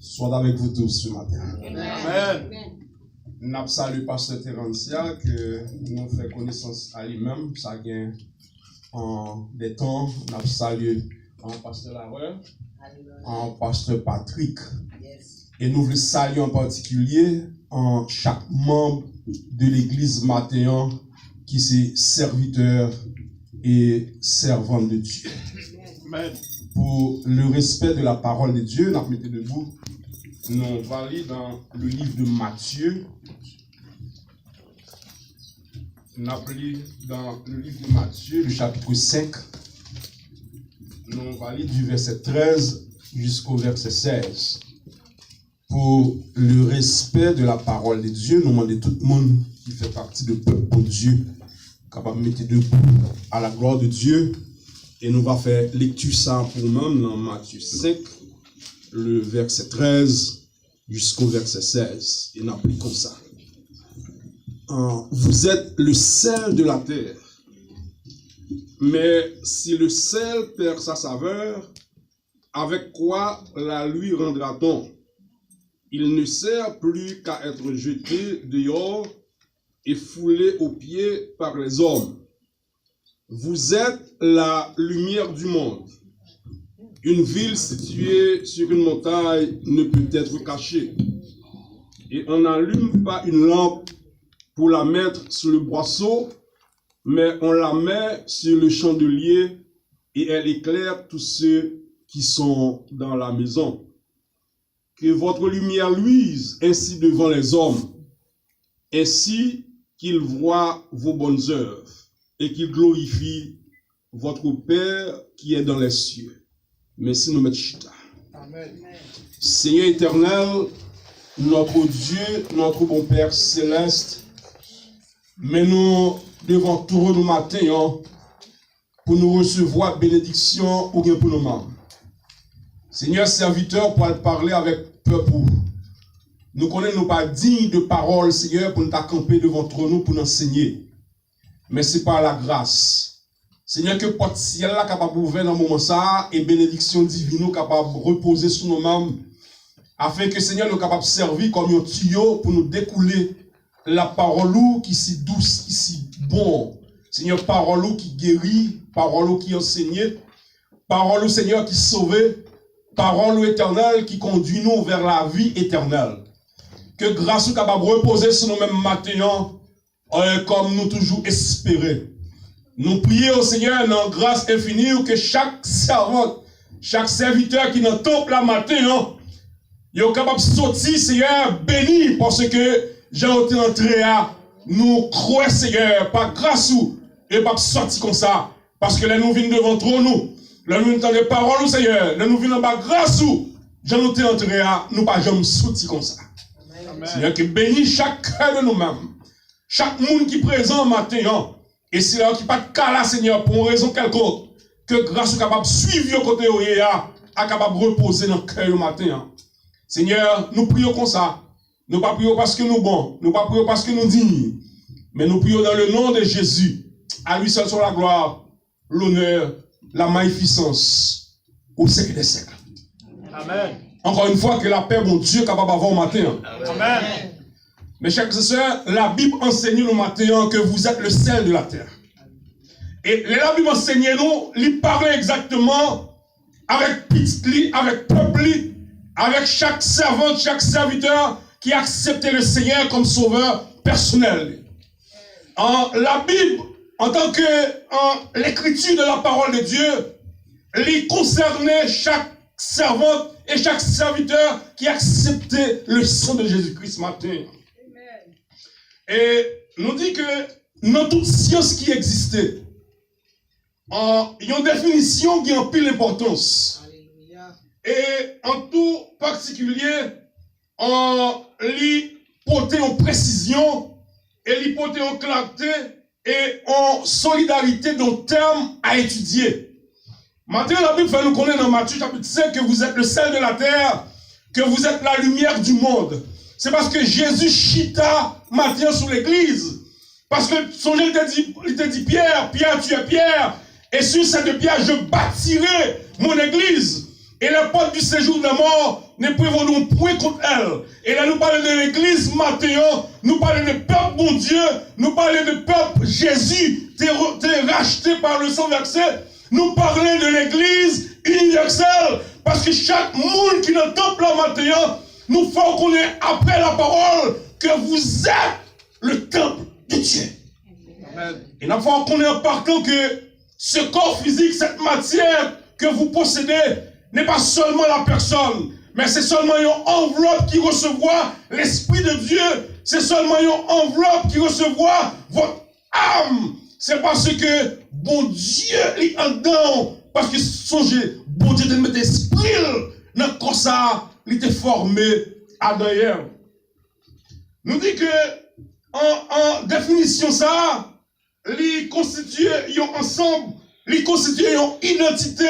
soit avec vous tous ce matin. Amen. Nous saluons Pasteur Terencia que nous fait connaissance à lui-même. Ça gagne en des temps. Nous saluons en Pasteur Larue, en Pasteur Patrick. Et nous voulons saluer en particulier en chaque membre de l'église Mathéan qui est serviteur et servant de Dieu. Amen. Pour le respect de la parole de Dieu, nous mettons debout. Nous allons lire dans le livre de Matthieu. Nous allons lire dans le livre de Matthieu, le chapitre 5. Nous allons lire du verset 13 jusqu'au verset 16. Pour le respect de la parole de Dieu, nous demandons tout le monde qui fait partie du peuple de Dieu, capable de mettre debout à la gloire de Dieu. Et nous allons faire lecture ça pour nous dans Matthieu 5, le verset 13 jusqu'au verset 16. Et nous appelons comme ça. Vous êtes le sel de la terre. Mais si le sel perd sa saveur, avec quoi la lui rendra-t-on? Il ne sert plus qu'à être jeté dehors et foulé aux pieds par les hommes. Vous êtes la lumière du monde. Une ville située sur une montagne ne peut être cachée. Et on n'allume pas une lampe pour la mettre sur le boisseau, mais on la met sur le chandelier et elle éclaire tous ceux qui sont dans la maison. Que votre lumière luise ainsi devant les hommes, ainsi qu'ils voient vos bonnes œuvres et qu'ils glorifient votre Père qui est dans les cieux. Merci, nous mettons chita. Amen. Seigneur éternel, notre Dieu, notre bon Père céleste, mais nous devons tout nous matin pour nous recevoir bénédiction ou bien pour nos membres. Seigneur serviteur, pour parler avec peuple, nous connaissons pas dignes de parole, Seigneur, pour nous camper devant nous, pour nous enseigner. Mais c'est par la grâce. Seigneur, que porte ciel là capable d'ouvrir dans le moment ça, et bénédiction divine capable de reposer sur nos membres, afin que Seigneur nous capable de servir comme un tuyau pour nous découler la parole qui si douce, qui si bon. Seigneur, parole qui guérit, parole qui enseigne, parole Seigneur qui sauve, parole éternelle qui conduit nous vers la vie éternelle. Que grâce soit capable de reposer sur nous-mêmes maintenant, comme nous toujours espérons. Nous prions au Seigneur dans grâce infinie que chaque servante, chaque serviteur qui nous temple la matin, est capable de sortir, Seigneur, béni, parce que j'ai été entré à nous croire, Seigneur, par grâce ou, et pas sortir comme ça, parce que là nous venons devant trop nous. Là, nous entendons les paroles, Seigneur. Là, nous venons par grâce où j'en ai entré à nous pas jamais sortir comme ça. Amen. Seigneur, qui bénit chaque cœur de nous-mêmes. Chaque monde qui est présent matin. Et c'est là qui pas de cas là, Seigneur, pour une raison quelconque. Que grâce soit capable de suivre au côté où il est à capable de reposer dans le cœur le matin. Seigneur, nous prions comme ça. Nous pas prions parce que nous bons. Nous pas prions parce que nous dignes. Mais nous prions dans le nom de Jésus. À lui seul soit la gloire, l'honneur, la magnificence au siècle des siècles. Amen. Encore une fois, que la paix, mon Dieu, capable d'avoir au matin. Amen. Mes chers sœurs, la Bible enseigne nous matin que vous êtes le sel de la terre. Et la Bible enseigne nous, il parle exactement avec petit, avec peuple, avec chaque servante, chaque serviteur qui a accepté le Seigneur comme sauveur personnel. La Bible, en tant que l'écriture de la parole de Dieu, il concernait chaque servante et chaque serviteur qui acceptait le sang de Jésus-Christ ce matin. Amen. Et nous dit que dans toute science qui existait, il y a une définition qui a pile d'importance. Et en tout particulier, on lui portait en précision et lui portait en clarté et en solidarité d'un terme à étudier. Maintenant, la Bible fait nous connaître dans Matthieu chapitre 5 que vous êtes le sel de la terre, que vous êtes la lumière du monde. C'est parce que Jésus chita Matthieu sur l'église. Parce que son Dieu il te dit Pierre, Pierre, tu es Pierre, et sur cette pierre, je bâtirai mon église. et les portes du séjour des morts ne prévaudront point contre elle. Et là, nous parlons de l'église Matthieu, nous parlons de peuple bon Dieu, nous parlons de peuple Jésus, t'es racheté par le sang versé. Nous parlons de l'église universelle, parce que chaque monde qui est dans le temple Matthieu, nous faut qu'on ait après la parole que vous êtes le temple de Dieu. Amen. Et nous faut qu'on ait en partant que ce corps physique, cette matière que vous possédez, n'est pas seulement la personne, mais c'est seulement une enveloppe qui recevra l'Esprit de Dieu. C'est seulement une enveloppe qui recevra votre âme. C'est parce que bon Dieu est en dedans. Parce que songez, bon Dieu te met l'esprit dans le corps ça, il était formé à d'ailleurs. Nous dit que en définition ça, il constitue un ensemble, il constitue une identité,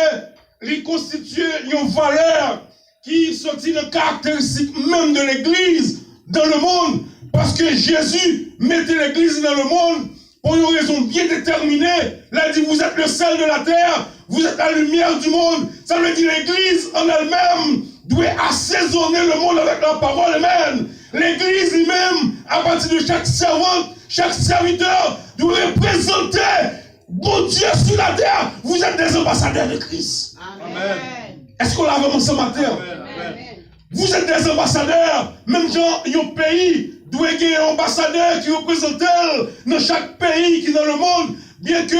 il constitue une valeur qui sortit de caractéristique même de l'église dans le monde. Parce que Jésus mettait l'église dans le monde pour une raison bien déterminée. Là, il dit, vous êtes le sel de la terre, vous êtes la lumière du monde. Ça veut dire l'église en elle-même doit assaisonner le monde avec la parole. Amen. L'église lui-même, à partir de chaque servante, chaque serviteur, doit représenter bon Dieu sur la terre. Vous êtes des ambassadeurs de Christ. Amen. Est-ce qu'on l'a vraiment ce matin? Amen. Vous êtes des ambassadeurs. Même dans un pays, doit y avoir un ambassadeur qui représente dans chaque pays qui est dans le monde. Bien que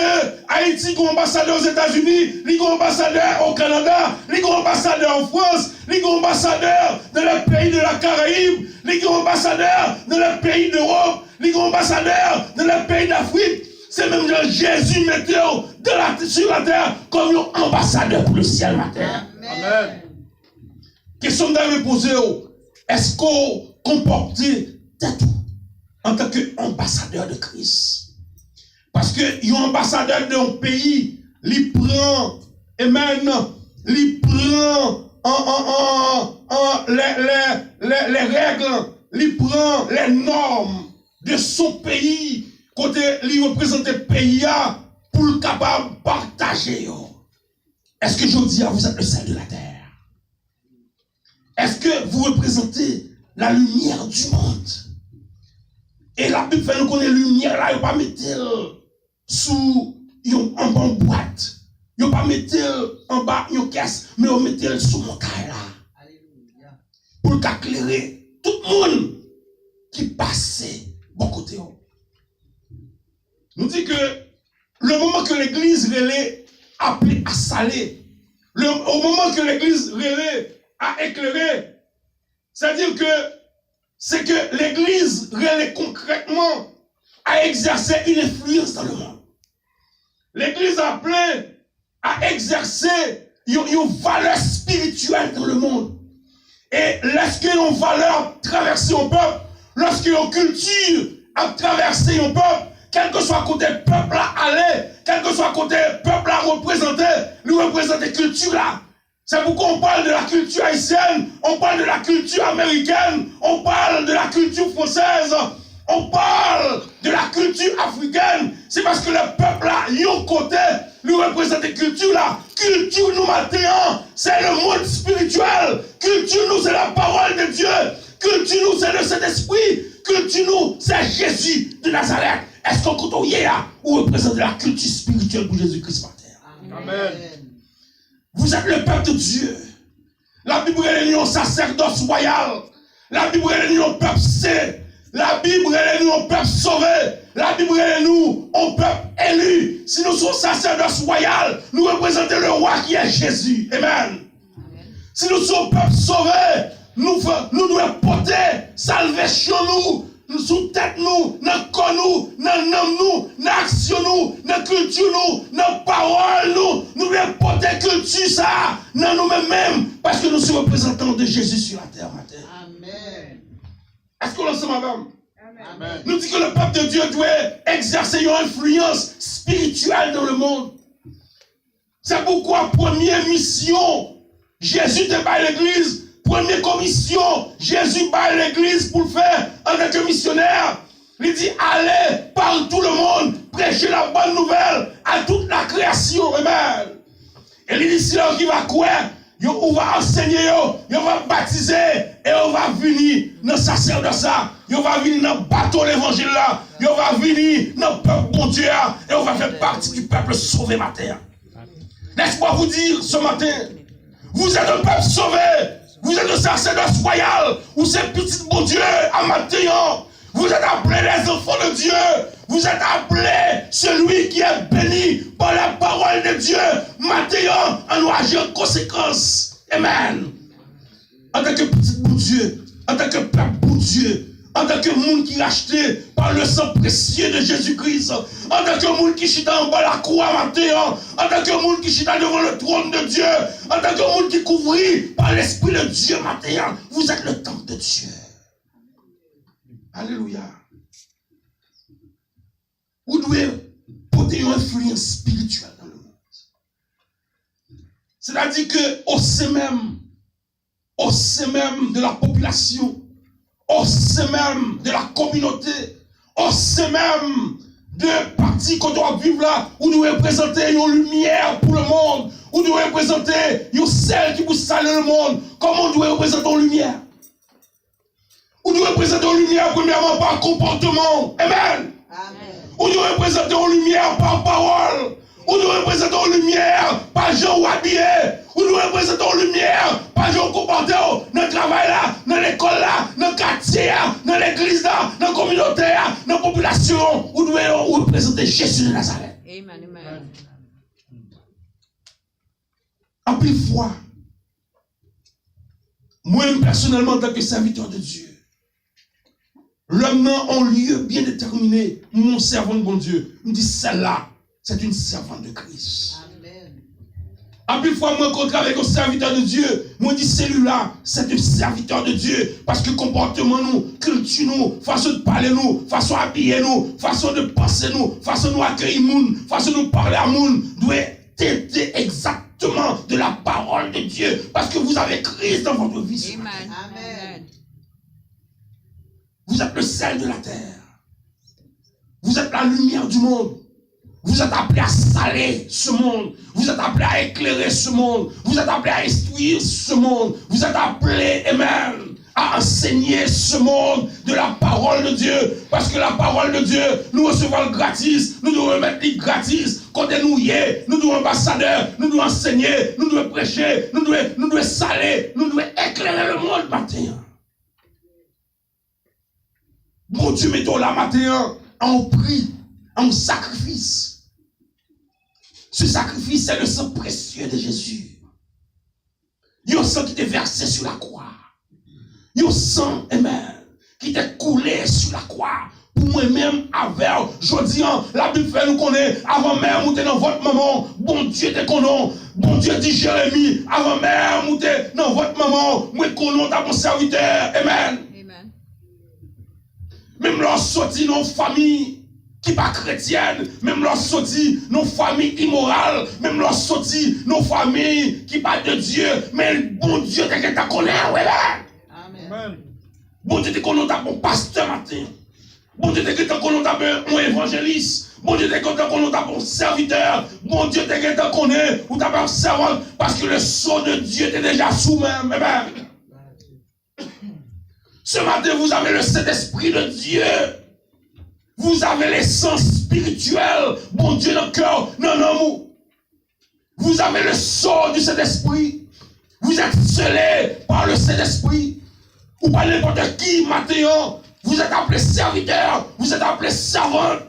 Haïti ait un ambassadeur aux États-Unis, il y a un ambassadeur au Canada, il y a un ambassadeur en France, il y a un ambassadeur dans les pays de la Caraïbe, il y a un ambassadeur dans les pays d'Europe, il y a un ambassadeur dans les pays d'Afrique. C'est même genre Jésus mettait sur la terre comme un ambassadeur pour le ciel la terre. Amen. Question d'aller poser, est-ce qu'on comporte tout en tant qu'ambassadeur de Christ? Parce que un ambassadeur d'un pays, il prend, et maintenant, il prend les règles, il prend les normes de son pays, côté il représente le pays pour le capable de partager. Est-ce que je dis à vous êtes le sel de la terre? Est-ce que vous représentez la lumière du monde? Et la Bible fait nous connaître la lumière là, il ne pas mettre sous en bonne boîte. Il ne pas mettre en bas une caisse, mais il mettre sous mon caille là. Alléluia. Pour éclairer tout le monde qui passait bon côté. Nous dit que le moment que l'église relais appelée à saler, au moment que l'église relais à éclairer, c'est-à-dire que c'est que l'église relais concrètement à exercer une influence dans le monde. L'église appelée à exercer une valeur spirituelle dans le monde. Et lorsqu'il y a une valeur traverser un peuple, lorsqu'il y a une culture à traverser un peuple, quel que soit côté peuple à aller, quel que soit côté peuple à représenter, nous représenter culture là. C'est pourquoi on parle de la culture haïtienne, on parle de la culture américaine, on parle de la culture française, on parle de la culture africaine. C'est parce que le peuple là, yon côté, nous représente culture là. Culture nous maintenant, c'est le monde spirituel. Culture nous, c'est la parole de Dieu. Culture nous, c'est le Saint-Esprit. Culture nous, c'est Jésus de Nazareth. Est-ce qu'on compte là ou représente la culture spirituelle pour Jésus-Christ par terre? Amen. Vous êtes le peuple de Dieu. La Bible est un sacerdoce royal. La Bible est un peuple saint. La Bible est un peuple sauvé. La Bible est un peuple élu. Si nous sommes sacerdoce royal, nous représentons le roi qui est Jésus. Amen. Si nous sommes peuple sauvé, nous devons porter salvation nous sous tête nous, dans corps nous, dans nom nous, dans action nous, dans culture nous, dans parole nous devons porter culture ça dans nous-mêmes parce que nous sommes représentants de Jésus sur la terre. Amen. Est-ce qu'on l'ensemble, madame? Amen. Nous disons que le peuple de Dieu doit exercer une influence spirituelle dans le monde. C'est pourquoi première mission, Jésus te bat l'église. Première commission, Jésus bat l'église pour le faire en tant que missionnaire. Il dit, allez par tout le monde, prêchez la bonne nouvelle à toute la création. Amen. Et il dit, si l'on qui va quoi, on va enseigner, on va baptiser, et on va venir dans le sacerdoce, on va venir dans le bateau l'évangile là, on va venir dans le peuple bon Dieu, et on va faire partie du peuple sauvé matin. Laisse-moi vous dire ce matin, vous êtes un peuple sauvé, vous êtes un sacerdoce royal, vous êtes petit bon Dieu à matin. Vous êtes appelés les enfants de Dieu. Vous êtes appelés celui qui est béni par la parole de Dieu. Maintenant, on doit agir en conséquence. Amen. En tant que petit bon Dieu, en tant que peuple bon Dieu, en tant que monde qui est racheté par le sang précieux de Jésus-Christ, en tant que monde qui chita en bas la croix maintenant, en tant que monde qui chita devant le trône de Dieu, en tant que monde qui est couvert par l'Esprit de Dieu maintenant, vous êtes le temple de Dieu. Alléluia. Vous devez porter une influence spirituelle dans le monde. C'est-à-dire que au sein même de la population, au sein même de la communauté, au sein même de partis qu'on doit vivre là, vous devez représenter une lumière pour le monde, vous devez représenter une celle qui vous salue le monde, comment vous devez représenter une lumière. Vous devez représenter une lumière premièrement par comportement. Amen. Vous devez représenter une lumière par parole. Vous devez représenter une lumière par gens ou habillés. Vous devez représenter une lumière par gens comportés dans le travail là, dans l'école là, dans le quartier là, dans l'église là, dans la communauté là, dans la population. Vous devez représenter Jésus de Nazareth. Amen. Amen. En plus fois, moi personnellement en tant que serviteur de Dieu, l'homme en lieu bien déterminé, mon servant de bon Dieu, me dit celle-là, c'est une servante de Christ. Amen. En plus fois, moi rencontre avec un serviteur de Dieu, moi dis celui-là, c'est un serviteur de Dieu, parce que comportement nous, culture nous, façon de parler nous, façon d'habiller nous, façon de penser nous, façon de nous accueillir nous, façon de nous parler à nous, doit tenter exactement de la parole de Dieu, parce que vous avez Christ dans votre vie. Amen. Amen. Vous êtes le sel de la terre. Vous êtes la lumière du monde. Vous êtes appelés à saler ce monde. Vous êtes appelés à éclairer ce monde. Vous êtes appelés à instruire ce monde. Vous êtes appelés, amen, à enseigner ce monde de la parole de Dieu. Parce que la parole de Dieu, nous recevons le gratis. Nous devons mettre le gratis. Quand nous y est, nous devons ambassadeurs. Nous devons enseigner. Nous devons prêcher. Nous devons saler. Nous devons éclairer le monde matin. Bon Dieu, mettons là matin en prix, en sacrifice. Ce sacrifice, c'est le sang précieux de Jésus. Il y a un sang qui était versé sur la croix. Il y a un sang, amen, qui était coulé sur la croix. Pour moi-même, avec, je dis, la Bible fait nous connaître, avant même, vous êtes dans votre maman, bon Dieu te connaît. Bon Dieu dit Jérémie, avant même, vous êtes dans votre maman, moi connais ta mon serviteur, amen. Même leur sorti nos familles qui pas chrétiennes, même leur sorti nos familles immorales, même leur sorti nos familles qui pas de Dieu, mais bon Dieu te connaît, ouais. Amen. Bon Dieu te connaît ta bon pasteur matin. Bon Dieu te connaît ta bon évangéliste. Bon Dieu te connaît ta bon serviteur. Bon Dieu te connaît ou ta bon servant parce que le sceau de Dieu est déjà sous même. Ce matin, vous avez le Saint-Esprit de Dieu. Vous avez l'essence spirituelle. Bon Dieu, dans le cœur, non, non. Vous avez le sceau du Saint-Esprit. Vous êtes scellés par le Saint-Esprit. Ou par n'importe qui, matin. Vous êtes appelés serviteurs. Vous êtes appelés servants.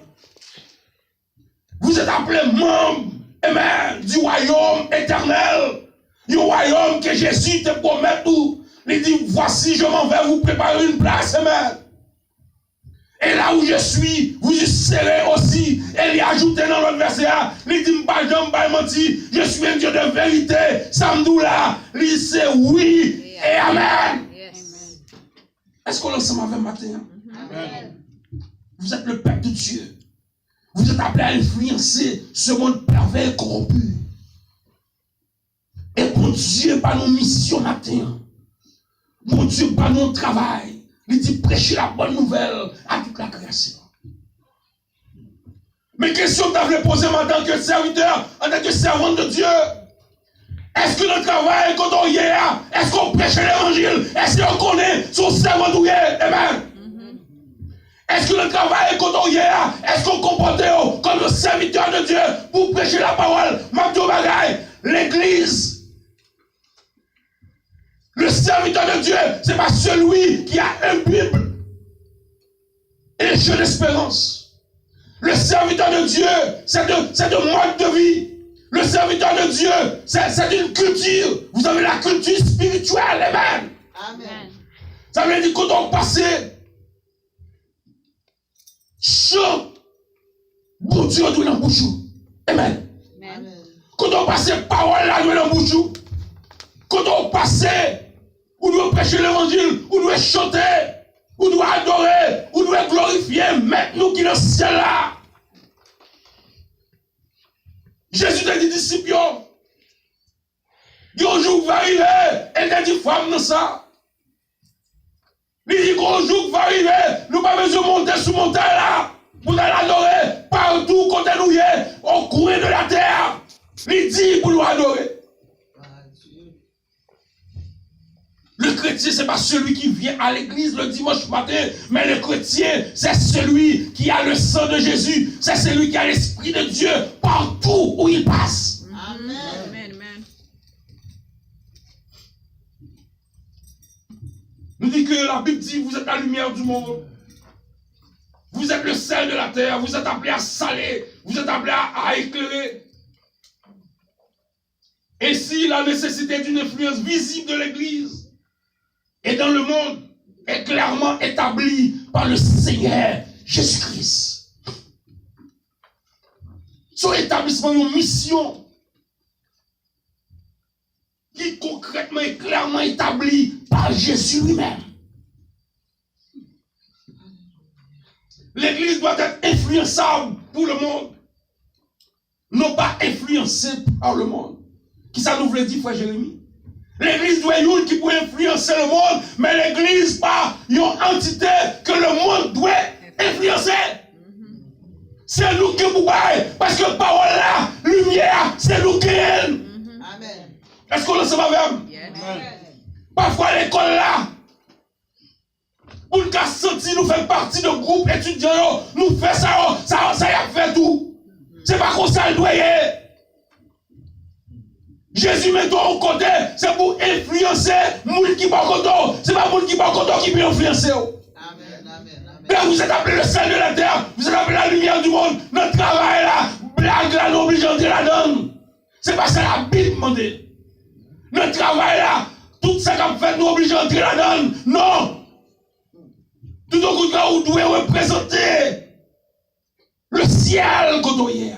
Vous êtes appelés membres, amen, du royaume éternel. Du royaume que Jésus te promet tout. Il dit, voici, je m'en vais vous préparer une place, amen. Et là où je suis, vous y serez aussi. Et il y a ajouté dans l'autre verset, il dit, je suis un Dieu de vérité. Samdoula, il dit, c'est oui et amen. Yes. Est-ce qu'on l'ensemble avec matin? Amen. Vous êtes le peuple de Dieu. Vous êtes appelés à influencer ce monde pervers et corrompu. Et pour Dieu, par nos missions matin, mon Dieu, par notre travail, il dit prêcher la bonne nouvelle à toute la création. Mais question que tu avais posée en tant que serviteur, en tant que servant de Dieu, Est-ce que notre travail, quand on y est, est-ce qu'on prêche l'évangile? Est-ce qu'on connaît son serment d'où il est? Amen. Est-ce que le travail, quand on y est, est-ce qu'on comporte comme le serviteur de Dieu pour prêcher la parole? Mabdo Bagay, l'église, le serviteur de Dieu, c'est pas celui qui a une Bible et un jeu d'espérance. Le serviteur de Dieu, c'est de mode de vie. Le serviteur de Dieu, c'est une culture. Vous avez la culture spirituelle, amen. Amen. Ça veut dire quand on passe chant, bon Dieu doit dans la bouche. Amen. Amen. Quand on passe parole là, doit dans la bouche. Quand on passe, on doit prêcher l'évangile, on doit chanter, on doit adorer, on doit glorifier, mettre nous qui dans le ciel là. Jésus a dit disciples, il y a un jour qui va arriver, et il a dit femme dans ça. Il dit qu'un jour qui va arriver, nous n'avons pas besoin de monter sous montagne là, pour aller adorer partout quand nous y est, au coin de la terre. Il dit pour nous adorer. Le chrétien, ce n'est pas celui qui vient à l'église le dimanche matin, mais le chrétien, c'est celui qui a le sang de Jésus, c'est celui qui a l'Esprit de Dieu partout où il passe. Amen. Amen. Nous dit que la Bible dit, vous êtes la lumière du monde. Vous êtes le sel de la terre, vous êtes appelés à saler, vous êtes appelés à éclairer. Et si la nécessité d'une influence visible de l'église et dans le monde est clairement établi par le Seigneur Jésus-Christ. Son établissement est une mission qui concrètement est clairement établie par Jésus lui-même. L'église doit être influençable pour le monde, non pas influencée par le monde. Qui ça nous veut dire, frère Jérémie? L'église doit être une qui peut influencer le monde, mais l'église pas une entité que le monde doit influencer. C'est nous qui pouvons, parce que parole là, lumière, c'est nous qui aime. Amen. Est-ce qu'on le sait avec? Parfois à l'école là, pour nous sentir nous faire partie de groupe étudiants, nous fait ça y a fait tout. C'est pas comme ça le doit y être. Jésus met toi au côté, c'est pour influencer les qui pas content. C'est pas les qui pas content qui peut influencer. Amen. Là, vous êtes appelé le sel de la terre, vous êtes appelé la lumière du monde. Notre travail là, blague là, nous oblige d'entrer là-dedans. C'est pas ça la Bible demande. Notre travail là, tout ça qu'on fait, nous oblige d'entrer là-dedans. Non. Tout au coup de là, vous devez représenter le ciel quand on y est.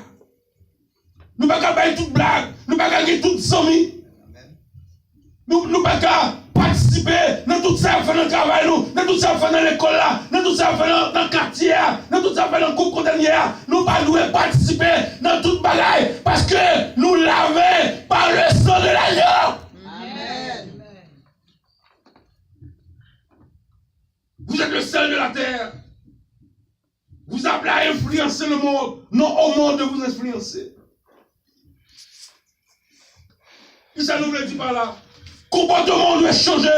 Nous ne pouvons pas faire toute blague, nous ne pouvons pas faire toute amis. Nous ne pouvons pas participer dans tout ça, faire notre travail, dans tout ça, faire dans l'école, dans tout ça, faire dans le quartier, dans tout ça, faire dans le groupe contenière. Nous ne pouvons pas participer dans toute bagaille parce que nous l'avons par le sang de l'agneau. Amen. Vous êtes le sel de la terre. Vous appelez à influencer le monde, non au monde de vous influencer. Et ça nous veut dire par là. Comportement doit changer.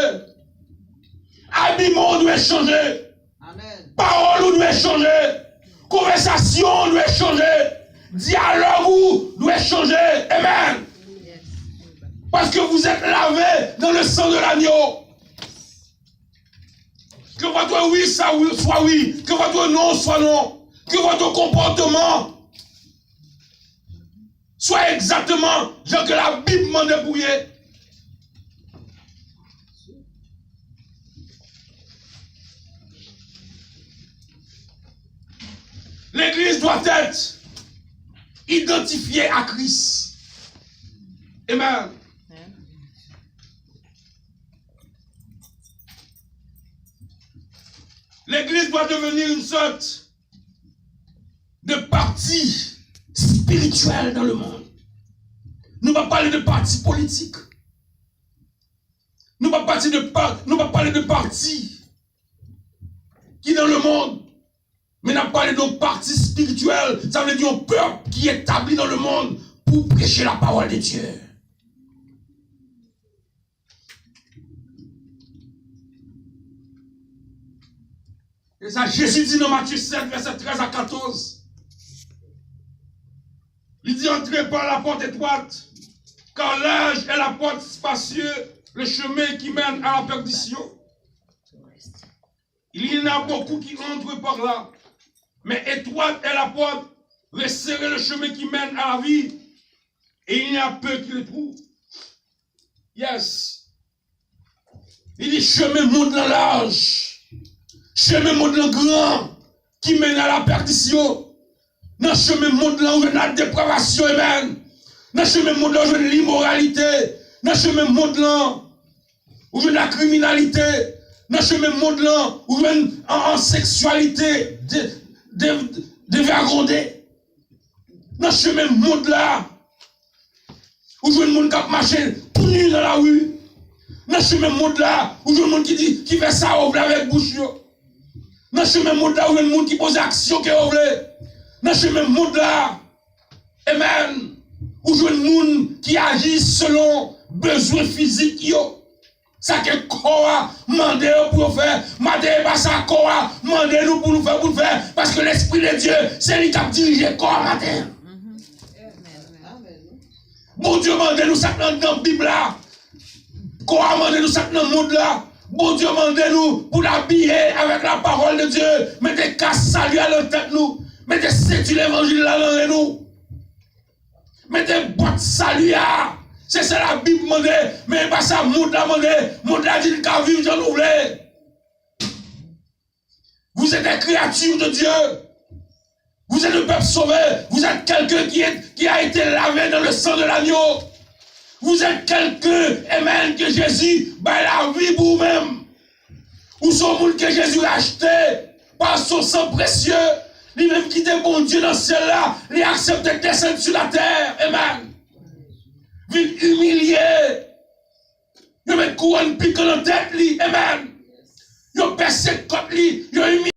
Habillement doit changer. Amen. Parole doit changer. Conversation doit changer. Dialogue doit changer. Amen. Parce que vous êtes lavé dans le sang de l'agneau. Que votre oui soit oui. Que votre non soit non. Que votre comportement soit exactement ce que la Bible m'a débrouillé. L'église doit être identifiée à Christ. Amen. L'église doit devenir une sorte de parti spirituel dans le monde. Nous ne pouvons pas parler de parti politique. Nous ne pouvons pas parler de parti qui est dans le monde. Mais nous parlons d'un parti spirituel. Ça veut dire un peuple qui est établi dans le monde pour prêcher la parole de Dieu. Et ça, Jésus dit dans Matthieu 7, verset 13 à 14. Il dit, entrez par la porte étroite, car large est la porte spacieuse, le chemin qui mène à la perdition. Il y en a beaucoup qui entrent par là, mais étroite est la porte, resserrez le chemin qui mène à la vie, et il y a peu qui le trouvent. Yes. Il dit, chemin monte large, chemin monte grand, qui mène à la perdition. Dans le chemin monde là où il y a la dépravation, amen. Dans le chemin monde là où il y a l'immoralité. Dans le chemin monde là où il y a la criminalité. Dans le chemin monde là où il y a en sexualité dévergondée. Dans le chemin monde là où il y a le monde qui marche tout nu dans la rue. Dans le chemin monde là où il y a le monde qui fait ça avec bouche. Dans le chemin monde là où il y a le monde qui pose action qui est dans ce même monde-là, amen, où je vois le monde qui agit selon besoin physique, ça que quoi mandé pour faire, mandé pas ça quoi, mandé nous pour nous faire, parce que l'Esprit de Dieu, c'est lui qui a dirigé quoi matin. Bon Dieu, mandé nous ça dans la Bible là, quoi mandé nous ça dans le monde là. Bon Dieu, mandé nous pour l'habiller avec la parole de Dieu, mettez casse salut à la tête nous. Mettez c'est l'évangile là dans nous. Mettez boîte salut. C'est ça la Bible demande. Mais pas ça, monde la demande. Monde la dit qu'à vivre, j'en ouvre. Vous êtes des créatures de Dieu. Vous êtes le peuple sauvé. Vous êtes quelqu'un qui a été lavé dans le sang de l'agneau. Vous êtes quelqu'un, amen, que Jésus bat la vie pour vous-même. Ou son monde que Jésus a acheté par son sang précieux. Lui-même qui était bon Dieu dans ce ciel-là, il accepte de descendre sur la terre. Amen. Vite humilié. Il met couronne piquant dans la tête. Amen. Il percé contre lui. Il humilié.